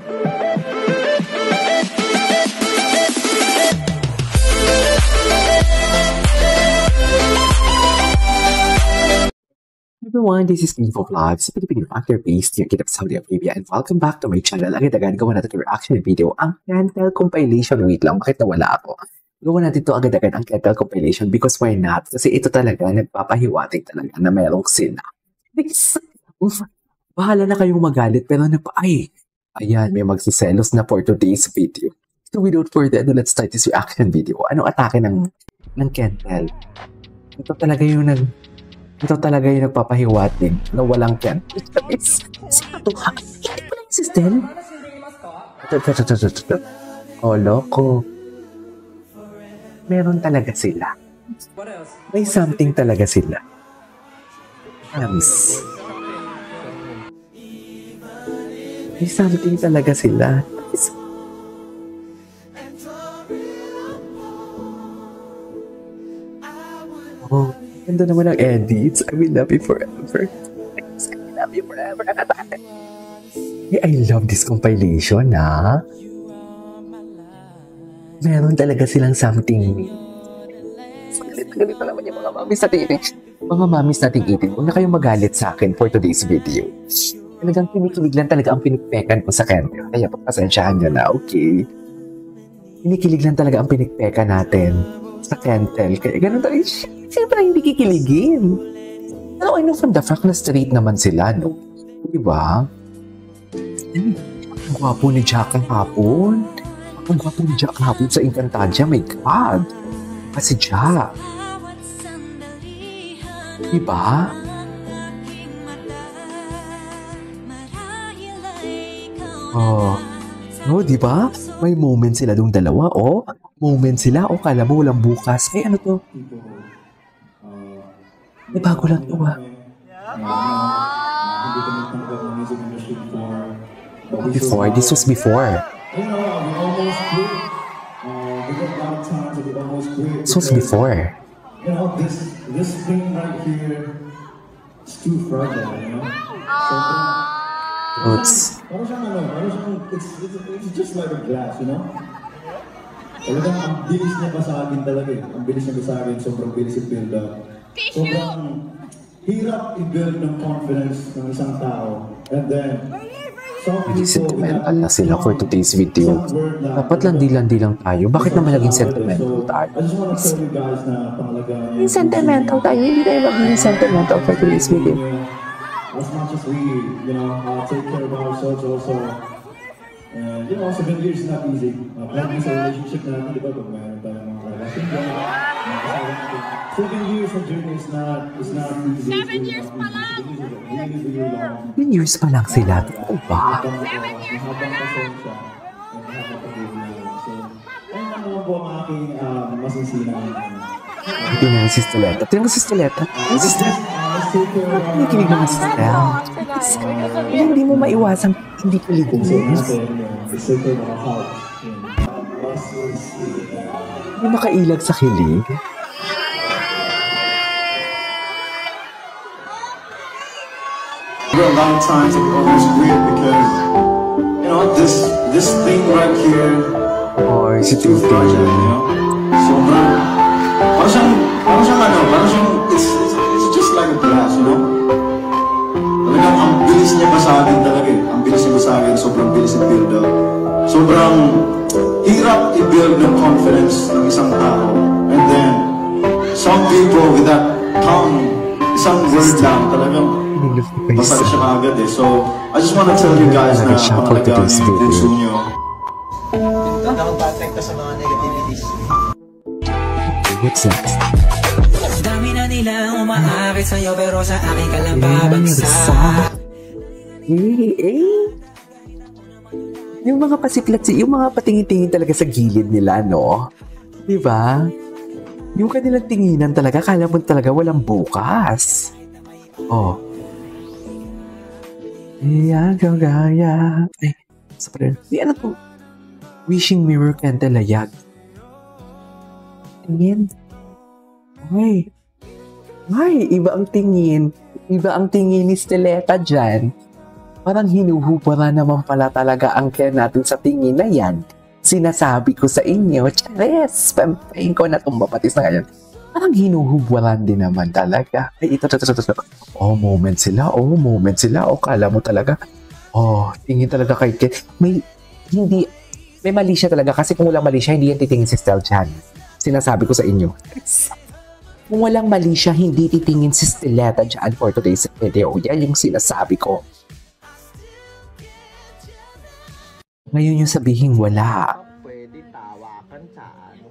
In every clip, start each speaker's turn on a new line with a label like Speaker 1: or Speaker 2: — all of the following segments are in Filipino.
Speaker 1: Everyone, this is Info Vlogs, Filipino actor based here in Saudi Arabia, and welcome back to my channel. Agad-agad gawa natin reaction video ang Kentel compilation. Wait lang, bakit nawala ako? Gawa natin ito agad-agad ang Kentel compilation because why not? Kasi ito talaga, nagpapahiwatig talaga na merong sila. Bahala na kayong magalit, pero ayan, may magsiselos na for today's video. So without further ado, let's start this reaction video. Anong atake ng Kentel? Ito talaga yung nagpapahiwatig na walang Kentel. Ito pala yung system. Oh, loko. Meron talaga sila. May something talaga sila. May something talaga sila. Oh, ganda naman ang edits. I will love you forever. I love you forever. I love this compilation, ha? Meron talaga silang something. Ganito naman yung mga mamis nating itin. Mga mamis nating itin, huwag na kayong magalit sa akin for today's video. Talagang kinikilig lang talaga ang pinikpekan ko sa Kentel. Kaya pagpasensyahan nyo na, okay? Kinikilig lang talaga ang pinikpekan natin sa Kentel. Kaya ganun talaga, siyempre hindi kikiligin. Pero I know from the fact na straight naman sila, no? Diba? Ang gwapo ni Jack ang hapon. Ang gwapo ni Jack ang hapon sa Encantadia. My God! Kasi Jack. Diba? Oh. No, diba? May moment sila dong dalawa, oh. Moment sila, oh, kala mo walang bukas. Eh, ano to? May bago lang to, ah. Before, this was before. This was before.
Speaker 2: You know, this thing right here is too fragile, you know?
Speaker 1: It's
Speaker 2: just like a glass, you know? Talagang ang bilis niya pa sa akin talaga eh. Ang bilis niya pa sa akin, sobrang bilis i-build up. Sobrang hirap i-build ng confidence ng isang tao. And then,
Speaker 1: sentimental na sila for today's video. Dapat landi-landi lang tayo. Bakit naman naging sentimental tayo? Yung sentimental tayo, hindi tayo maging sentimental for today's video.
Speaker 2: As much as we, take care of ourselves also. And, 7 years is not easy. Planning sa relationship natin, di ba? Pag mayroon tayo mga relasyon dyan, 7 years of journey is not easy.
Speaker 3: 7 years pa lang!
Speaker 2: Really long.
Speaker 1: 7 years pa lang sila. O ba?
Speaker 3: 7 years pa lang!
Speaker 2: So, ayun lang naman po ang aking masisinang.
Speaker 1: Hindi na si Steleta. Ito yung si Steleta. Si Steleta. Kinikilig naman si Steleta. Hindi mo maiwasan. Hindi kiligin. Hindi makailag sa kilig.
Speaker 2: A lot of times it's always weird because, this thing right here
Speaker 1: Or si
Speaker 2: is too fragile, So, parang siyang, it's just like a glass, Talagang ang bilis niya pa sa akin talaga eh. Ang bilis niya pa sa akin, sobrang bilis i-build up. Sobrang hirap i-build ng confidence ng isang tao. And then, some people with that tongue, isang word lang, talagang basta siya kaagad eh. So, I just wanna tell you guys na mahalaga yung puso nyo.
Speaker 4: Nakapatrekta sa mga negativities.
Speaker 1: What's next?
Speaker 4: Dami na nila umaakit sa'yo pero sa akin ka lang babagsak.
Speaker 1: Yung mga pasiplat, yung mga patingin-tingin talaga sa gilid nila, no? Diba? Yung kanilang tinginan talaga, kala mo talaga walang bukas. Oh. Gaya. Ay, sa pa rin. Di ano to? Wishing mirror Kentel layag. Tingin. Ay, iba ang tingin. Iba ang tingin ni Steleta dyan. Parang hinuhubara naman pala talaga ang care natin sa tingin na yan. Sinasabi ko sa inyo, Charis, pampain ko na itong mapatis na ngayon. Parang hinuhubaran din naman talaga. Ay, ito. Oh, moment sila. Oh, kala mo talaga. Oh, tingin talaga kay Ken. May mali siya talaga kasi kung walang mali siya, hindi yan titingin si Stell Chan. Sinasabi ko sa inyo. Kung walang mali siya, hindi titingin si Steleta dyan for today's video. Yan yung sinasabi ko. Ngayon yung sabihin wala.
Speaker 3: Pwede tawakan sa ano.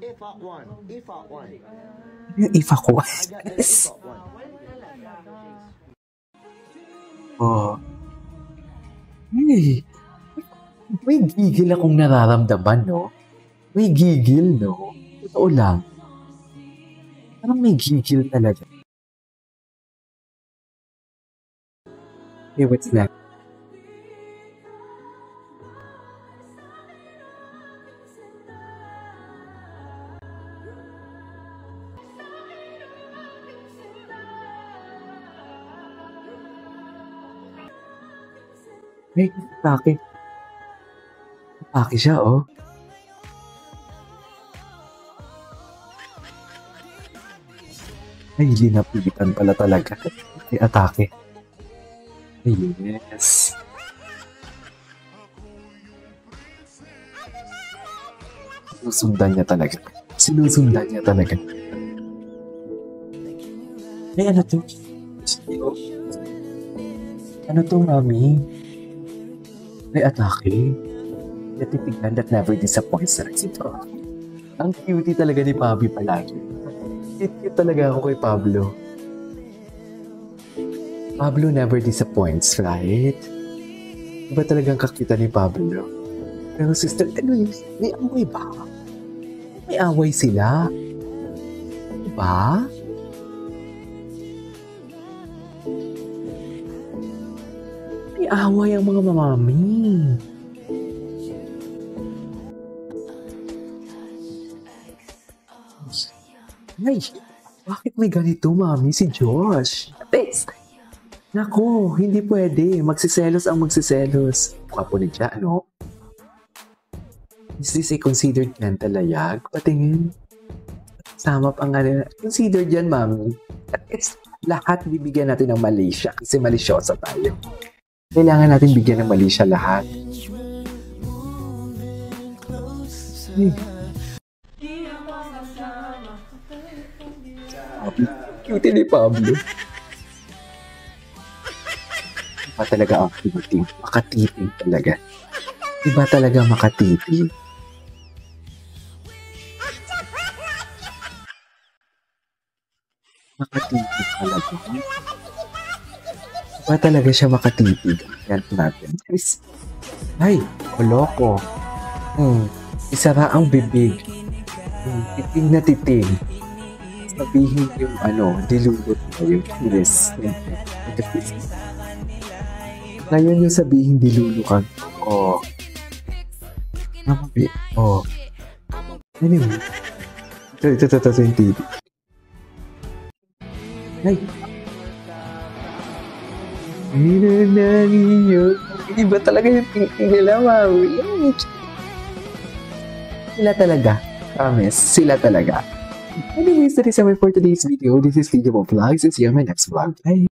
Speaker 3: If I want.
Speaker 1: Yung if ako.
Speaker 3: If I want.
Speaker 1: Oh. Hey. May gigil akong nararamdaman, no? May gigil, no? Totoo lang. Parang may gigil talaga. Hey, what's next? Hey, atake. Atake siya, oh. Ay, linapitan pala talaga. Ay, atake. Yes. Sinusundan niya talaga. Ay, ano to? Ano to, mami? Ay, atake. Natitignan that never disappoints na ito. Ang cutie talaga ni Pabi palagi. Cute talaga ako kay Pablo. Pablo never disappoints, right? Iba talagang kakita ni Pablo. Pero sister, ano yun? May away ba? May away sila? Diba? May away ang mga mamami. Ay, bakit may ganito, mami? Si Josh. Thanks. Nako, hindi pwede. Magsiselos. Kwapo ni siya, ano? Is this a considered mental layag? Patingin. Sama pang ano. Considered yan, mami. At it's lahat bibigyan natin ng mali siya kasi malisyosa tayo. Kailangan natin bigyan ng mali siya lahat. Cute ni Pablo. Iba talaga ang cutie. Makatiting talaga. Iba talaga makatiting. Makatitig talaga. Iba talaga siya makatitig. Yan natin. Ay, koloko. Isara ang bibig. Titing na titing. Sabihin yung dilulot na yung kilis. Ngayon yung sabihin dilulukan. Oh. Napabi. Oh. Anyway. Ito yung TV. Ay. Iba talaga yung tingin nila, mami. Sila talaga. Promise. Sila talaga. Anyways, that is all for today's video. This is Video Vlogs. See you on my next vlog. Bye!